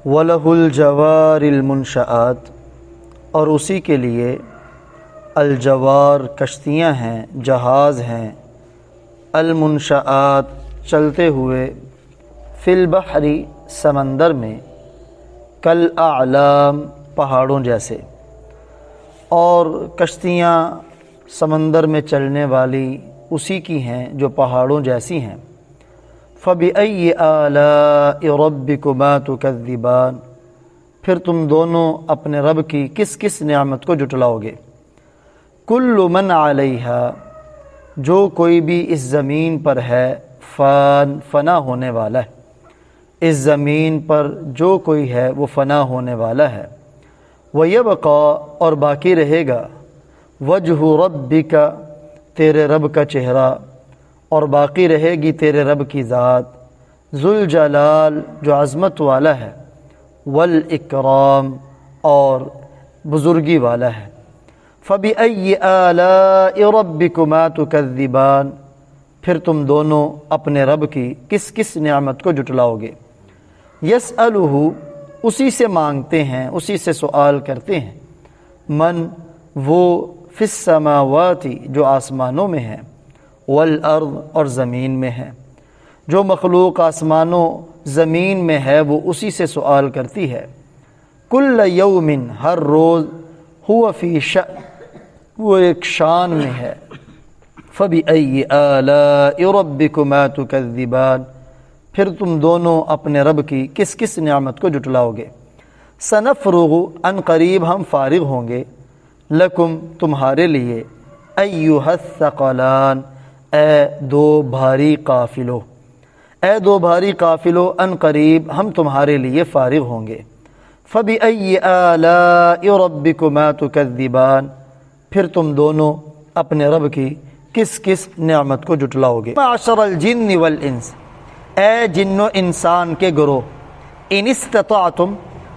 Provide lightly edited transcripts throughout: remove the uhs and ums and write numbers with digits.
وَلَهُ الْجَوَارِ الْمُنْشَآتِ، اور اسی کے لیے الجوار کشتیاں ہیں، جہاز ہیں، المنشآت چلتے ہوئے، فی البحر سمندر میں، کالاعلام پہاڑوں جیسے، اور کشتیاں سمندر میں چلنے والی اسی کی ہیں جو پہاڑوں جیسی ہیں۔ فَبِأَيِّ آلَاءِ رَبِّكُمَا تُكَذِّبَانِ، پھر تم دونوں اپنے رب کی کس کس نعمت کو جھٹلاؤ گے۔ کُلُّ مَنْ عَلَيْهَا، جو کوئی بھی اس زمین پر ہے، فنا ہونے والا ہے، اس زمین پر جو کوئی ہے وہ فنا ہونے والا ہے۔ وَيَبْقَى، اور باقی رہے گا، وَجْهُ رَبِّكَ، تیرے رب کا چہرہ، اور باقی رہے گی تیرے رب کی ذات، ذوالجلال جو عظمت والا ہے، والاکرام اور بزرگی والا ہے۔ فَبِأَيِّ آلَاءِ رَبِّكُمَا تُكَذِّبَانِ، پھر تم دونوں اپنے رب کی کس کس نعمت کو جھٹلاؤ گے۔ يَسْأَلُهُ، اسی سے مانگتے ہیں، اسی سے سوال کرتے ہیں، من، وہ، فی السماوات، جو آسمانوں میں ہے، والارض، اور زمین میں ہے، جو مخلوق آسمانوں زمین میں ہے وہ اسی سے سوال کرتی ہے۔ کل یوم، ہر روز، ہوا فی شأن، وہ ایک شان میں ہے۔ فبأي آلاء ربكما تكذبان، پھر تم دونوں اپنے رب کی کس کس نعمت کو جھٹلاؤ گے۔ سنفرغ، ان قریب ہم فارغ ہوں گے، لکم، تمہارے لیے، ایھا الثقلان، اے دو بھاری قافلو، اے دو بھاری قافلو، ان قریب ہم تمہارے لیے فارغ ہوں گے۔ فبأي آلاء ربكما تكذبان، پھر تم دونوں اپنے رب کی کس کس نعمت کو جھٹلاؤ گے۔ معشر الجن والانس، اے جن و انسان کے گروہ، ان استطعتم،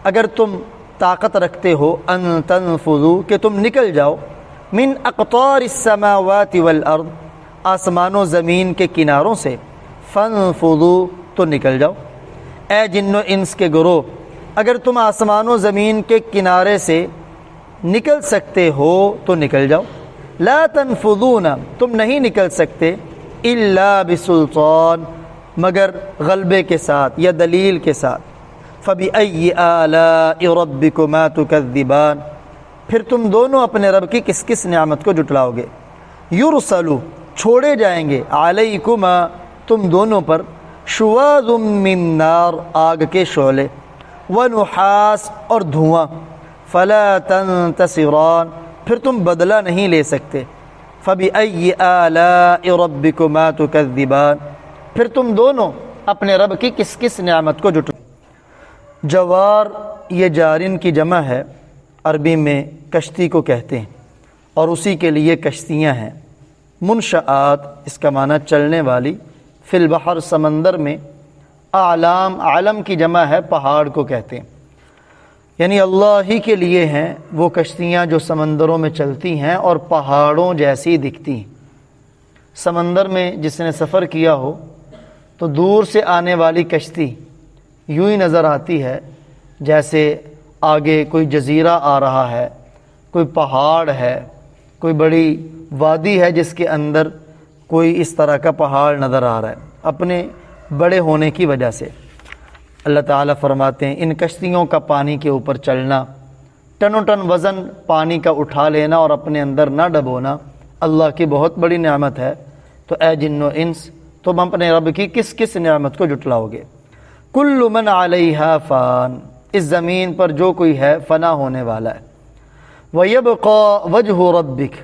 اگر تم طاقت رکھتے ہو، ان تنفذوا، کہ تم نکل جاؤ، من اقطار السماوات والارض، آسمان و زمین کے کناروں سے، فانفذوا، تو نکل جاؤ۔ اے جن و انس کے گروہ، اگر تم آسمان و زمین کے کنارے سے نکل سکتے ہو تو نکل جاؤ۔ لا تنفذون، تم نہیں نکل سکتے، الا بسلطان، مگر غلبے کے ساتھ یا دلیل کے ساتھ۔ فبأي آلاء ربكما تكذبان، پھر تم دونوں اپنے رب کی کس کس نعمت کو جھٹلاؤ گے۔ یرسلوا، چھوڑے جائیں گے، علیکما، تم دونوں پر، شواظ من نار، آگ کے شعلے، ونحاس، اور دھواں، فلا تنتصران، پھر تم بدلہ نہیں لے سکتے۔ فبأي آلاء ربكما تكذبان، پھر تم دونوں اپنے رب کی کس کس نعمت کو جھٹلاؤ۔ جوار یہ جارن کی جمع ہے، عربی میں کشتی کو کہتے ہیں، اور اسی کے لیے کشتیاں ہیں۔ منشآت، اس کا معنی چلنے والی، فی البحر سمندر میں، اعلام، علم کی جمع ہے، پہاڑ کو کہتے ہیں، یعنی اللہ ہی کے لیے ہیں وہ کشتیاں جو سمندروں میں چلتی ہیں اور پہاڑوں جیسی دکھتی ہیں۔ سمندر میں جس نے سفر کیا ہو تو دور سے آنے والی کشتی یوں ہی نظر آتی ہے جیسے آگے کوئی جزیرہ آ رہا ہے، کوئی پہاڑ ہے، کوئی بڑی وادی ہے جس کے اندر کوئی اس طرح کا پہاڑ نظر آ رہا ہے، اپنے بڑے ہونے کی وجہ سے۔ اللہ تعالیٰ فرماتے ہیں ان کشتیوں کا پانی کے اوپر چلنا، ٹنوں ٹن وزن پانی کا اٹھا لینا اور اپنے اندر نہ ڈبونا اللہ کی بہت بڑی نعمت ہے۔ تو اے جن و انس، تم اپنے رب کی کس کس نعمت کو جھٹلاؤ گے۔ کل من علیہا فان، اس زمین پر جو کوئی ہے فنا ہونے والا ہے۔ وَيَبْقَى وَجْهُ رَبِّكَ،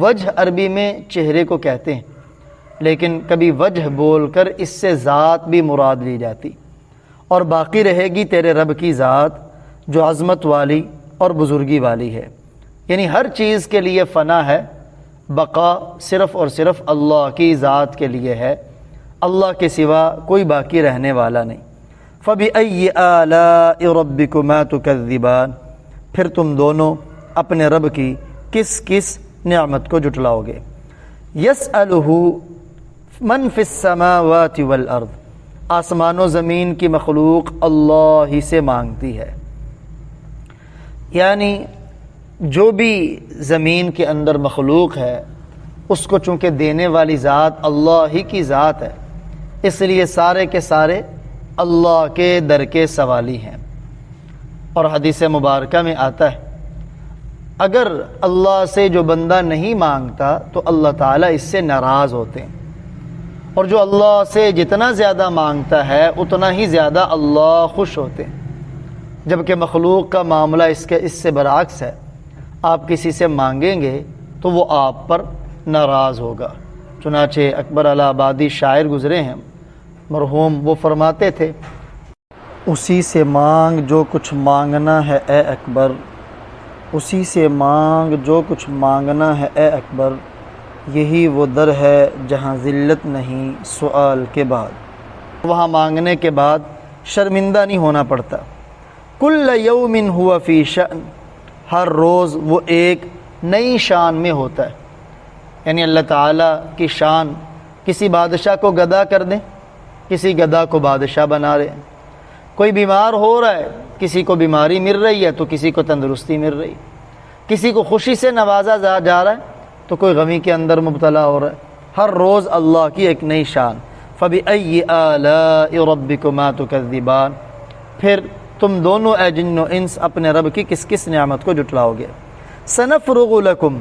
وجہ عربی میں چہرے کو کہتے ہیں، لیکن کبھی وجہ بول کر اس سے ذات بھی مراد لی جاتی، اور باقی رہے گی تیرے رب کی ذات جو عظمت والی اور بزرگی والی ہے، یعنی ہر چیز کے لیے فنا ہے، بقا صرف اور صرف اللہ کی ذات کے لیے ہے، اللہ کے سوا کوئی باقی رہنے والا نہیں۔ فَبِأَيِّ آلَاءِ رَبِّكُمَا تُكَذِّبَانِ، پھر تم دونوں اپنے رب کی کس کس نعمت کو جھٹلاؤ گے۔ يَسْأَلُهُ مَنْ فِي السَّمَاوَاتِ وَالْأَرْضِ، آسمان و زمین کی مخلوق اللہ ہی سے مانگتی ہے، یعنی جو بھی زمین کے اندر مخلوق ہے اس کو چونکہ دینے والی ذات اللہ ہی کی ذات ہے، اس لیے سارے کے سارے اللہ کے در کے سوالی ہیں۔ اور حدیث مبارکہ میں آتا ہے اگر اللہ سے جو بندہ نہیں مانگتا تو اللہ تعالیٰ اس سے ناراض ہوتے ہیں، اور جو اللہ سے جتنا زیادہ مانگتا ہے اتنا ہی زیادہ اللہ خوش ہوتے ہیں، جبکہ مخلوق کا معاملہ اس سے برعکس ہے، آپ کسی سے مانگیں گے تو وہ آپ پر ناراض ہوگا۔ چنانچہ اکبر علی آبادی شاعر گزرے ہیں مرحوم، وہ فرماتے تھے اسی سے مانگ جو کچھ مانگنا ہے اے اکبر، اسی سے مانگ جو کچھ مانگنا ہے اے اکبر، یہی وہ در ہے جہاں ذلت نہیں سوال کے بعد، وہاں مانگنے کے بعد شرمندہ نہیں ہونا پڑتا۔ کل یوم ہوا فی شأن، ہر روز وہ ایک نئی شان میں ہوتا ہے، یعنی اللہ تعالیٰ کی شان کسی بادشاہ کو گدا کر دیں، کسی گدا کو بادشاہ بنا رہے ہیں، کوئی بیمار ہو رہا ہے کسی کو بیماری مل رہی ہے تو کسی کو تندرستی مل رہی، کسی کو خوشی سے نوازا جا رہا ہے تو کوئی غمی کے اندر مبتلا ہو رہا ہے، ہر روز اللہ کی ایک نئی شان۔ فَبِأَيِّ آلَاءِ رَبِّكُمَا تُكَذِّبَانِ، پھر تم دونوں اے جن و انس اپنے رب کی کس کس نعمت کو جھٹلاؤ گے۔ سَنَفْرُغُ لَكُمْ،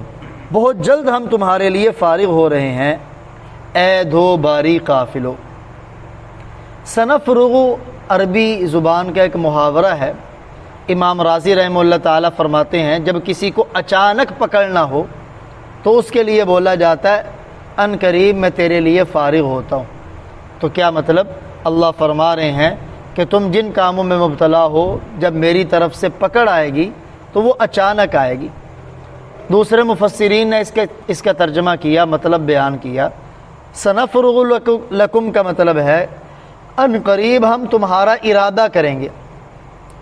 بہت جلد ہم تمہارے لیے فارغ ہو رہے ہیں، اے دو باری قافلو۔ سنفرغ عربی زبان کا ایک محاورہ ہے، امام رازی رحمہ اللہ تعالیٰ فرماتے ہیں جب کسی کو اچانک پکڑنا ہو تو اس کے لیے بولا جاتا ہے ان قریب میں تیرے لیے فارغ ہوتا ہوں۔ تو کیا مطلب؟ اللہ فرما رہے ہیں کہ تم جن کاموں میں مبتلا ہو جب میری طرف سے پکڑ آئے گی تو وہ اچانک آئے گی۔ دوسرے مفسرین نے اس کا ترجمہ کیا، مطلب بیان کیا، سنفرغ لکم کا مطلب ہے ان قریب ہم تمہارا ارادہ کریں گے،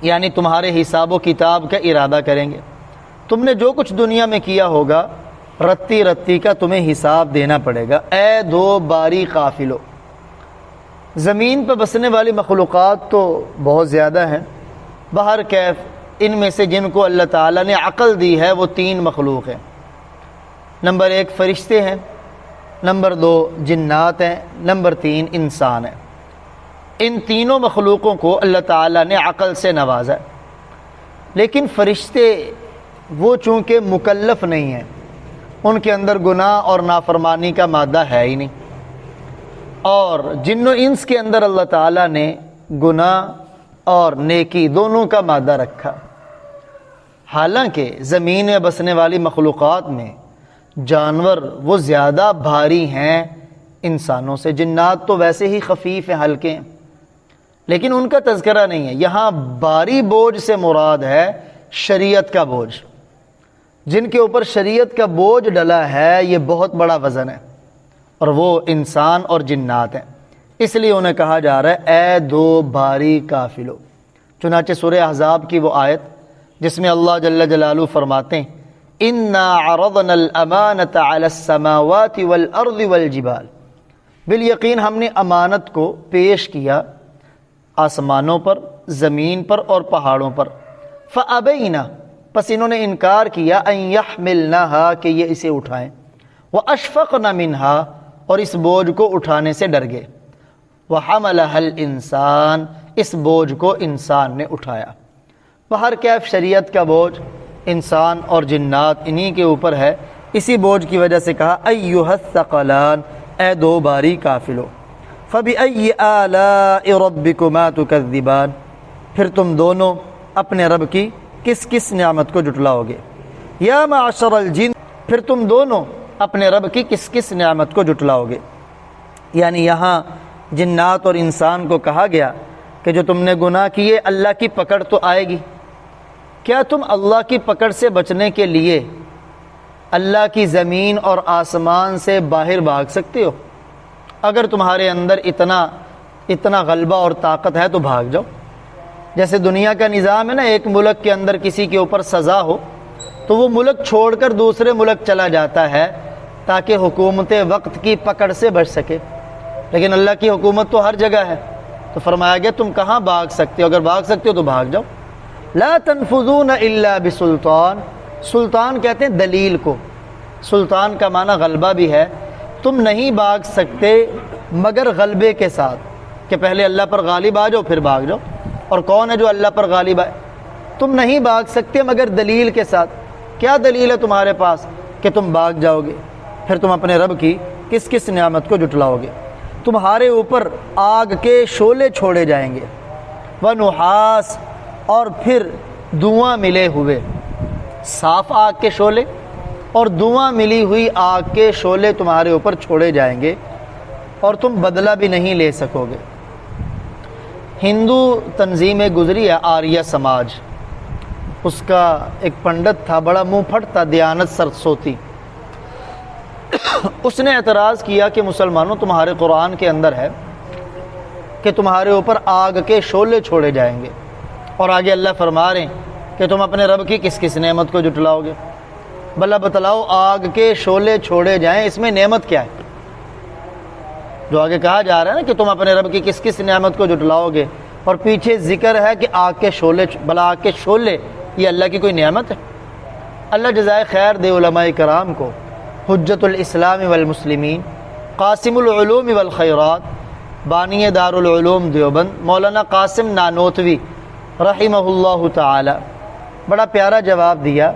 یعنی تمہارے حساب و کتاب کا ارادہ کریں گے۔ تم نے جو کچھ دنیا میں کیا ہوگا رتی رتی کا تمہیں حساب دینا پڑے گا۔ اے دو باری قافلو، زمین پہ بسنے والی مخلوقات تو بہت زیادہ ہیں، بہر کیف ان میں سے جن کو اللہ تعالیٰ نے عقل دی ہے وہ تین مخلوق ہیں۔ نمبر ایک فرشتے ہیں، نمبر دو جنات ہیں، نمبر تین انسان ہیں۔ ان تینوں مخلوقوں کو اللہ تعالیٰ نے عقل سے نوازا، لیکن فرشتے وہ چونکہ مکلف نہیں ہیں، ان کے اندر گناہ اور نافرمانی کا مادہ ہے ہی نہیں، اور جن و انس کے اندر اللہ تعالیٰ نے گناہ اور نیکی دونوں کا مادہ رکھا۔ حالانکہ زمین میں بسنے والی مخلوقات میں جانور وہ زیادہ بھاری ہیں انسانوں سے، جنات تو ویسے ہی خفیف ہیں، ہلکے ہیں، لیکن ان کا تذکرہ نہیں ہے۔ یہاں بھاری بوجھ سے مراد ہے شریعت کا بوجھ، جن کے اوپر شریعت کا بوجھ ڈلا ہے یہ بہت بڑا وزن ہے، اور وہ انسان اور جنات ہیں، اس لیے انہیں کہا جا رہا ہے اے دو باری قافلو۔ چنانچہ سورہ احزاب کی وہ آیت جس میں اللہ جل جلالہ فرماتے ہیں اِنَّا عَرَضْنَا الْأَمَانَةَ عَلَى السَّمَاوَاتِ وَالْأَرْضِ وَالْجِبَالِ، بالیقین ہم نے امانت کو پیش کیا آسمانوں پر، زمین پر اور پہاڑوں پر، فَأَبَيْنَا، پس انہوں نے انکار کیا، اَن يَحْمِلْنَهَا کہ یہ اسے اٹھائیں، وَأَشْفَقْنَ مِنْهَا اور اس بوجھ کو اٹھانے سے ڈر گئے، وَحَمَلَهَا الْإِنسان اس بوجھ کو انسان نے اٹھایا۔ بہر کیف شریعت کا بوجھ انسان اور جنات انہی کے اوپر ہے، اسی بوجھ کی وجہ سے کہا ایھا الثقلان، اے دو باری قافلو، فبأي آلاء ربكما تكذبان، پھر تم دونوں اپنے رب کی کس کس نعمت کو جھٹلاؤ گے۔ یا معشر الجن، پھر تم دونوں اپنے رب کی کس کس نعمت کو جھٹلاؤ گے۔ یعنی یہاں جنات اور انسان کو کہا گیا کہ جو تم نے گناہ کیے اللہ کی پکڑ تو آئے گی، کیا تم اللہ کی پکڑ سے بچنے کے لیے اللہ کی زمین اور آسمان سے باہر بھاگ سکتے ہو؟ اگر تمہارے اندر اتنا غلبہ اور طاقت ہے تو بھاگ جاؤ۔ جیسے دنیا کا نظام ہے نا، ایک ملک کے اندر کسی کے اوپر سزا ہو تو وہ ملک چھوڑ کر دوسرے ملک چلا جاتا ہے تاکہ حکومت وقت کی پکڑ سے بچ سکے، لیکن اللہ کی حکومت تو ہر جگہ ہے، تو فرمایا گیا تم کہاں بھاگ سکتے ہو، اگر بھاگ سکتے ہو تو بھاگ جاؤ۔ لا تنفذون الا بسلطان، سلطان کہتے ہیں دلیل کو، سلطان کا معنی غلبہ بھی ہے۔ تم نہیں بھاگ سکتے مگر غلبے کے ساتھ، کہ پہلے اللہ پر غالب آ جاؤ پھر بھاگ جاؤ۔ اور کون ہے جو اللہ پر غالب آئے؟ تم نہیں بھاگ سکتے مگر دلیل کے ساتھ۔ کیا دلیل ہے تمہارے پاس کہ تم بھاگ جاؤ گے؟ پھر تم اپنے رب کی کس کس نعمت کو جھٹلاؤ گے؟ تمہارے اوپر آگ کے شعلے چھوڑے جائیں گے، ونحاس، اور پھر دھواں ملے ہوئے، صاف آگ کے شعلے اور دھواں ملی ہوئی آگ کے شعلے تمہارے اوپر چھوڑے جائیں گے، اور تم بدلہ بھی نہیں لے سکو گے۔ ہندو تنظیم گزری ہے آریہ سماج، اس کا ایک پنڈت تھا، بڑا منہ پھٹ تھا، دیانت سرسوتی۔ اس نے اعتراض کیا کہ مسلمانوں تمہارے قرآن کے اندر ہے کہ تمہارے اوپر آگ کے شعلے چھوڑے جائیں گے، اور آگے اللہ فرما رہے ہیں کہ تم اپنے رب کی کس کس نعمت کو جھٹلاؤ گے؟ بھلا بتلاؤ آگ کے شعلے چھوڑے جائیں، اس میں نعمت کیا ہے؟ جو آگے کہا جا رہا ہے نا کہ تم اپنے رب کی کس کس نعمت کو جھٹلاؤ گے، اور پیچھے ذکر ہے کہ آگ کے شعلے، بھلا آگ کے شعلے یہ اللہ کی کوئی نعمت ہے؟ اللہ جزائے خیر دے علماء کرام کو، حجت الاسلام والمسلمین، قاسم العلوم والخیرات، بانی دار العلوم دیوبند، مولانا قاسم نانوتوی رحمہ اللہ تعالی، بڑا پیارا جواب دیا۔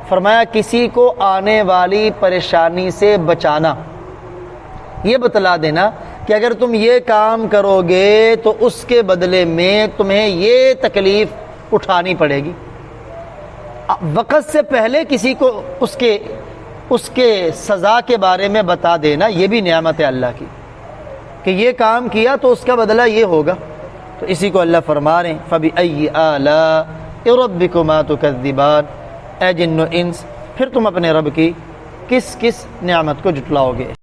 فرمایا کسی کو آنے والی پریشانی سے بچانا، یہ بتلا دینا کہ اگر تم یہ کام کرو گے تو اس کے بدلے میں تمہیں یہ تکلیف اٹھانی پڑے گی۔ وقت سے پہلے کسی کو اس کے سزا کے بارے میں بتا دینا، یہ بھی نعمت ہے اللہ کی، کہ یہ کام کیا تو اس کا بدلہ یہ ہوگا۔ تو اسی کو اللہ فرما رہے ہیں فَبِأَيِّ آلَاءِ رَبِّكُمَا تُكَذِّبَانِ، اے جن و انس پھر تم اپنے رب کی کس کس نعمت کو جھٹلاؤ گے؟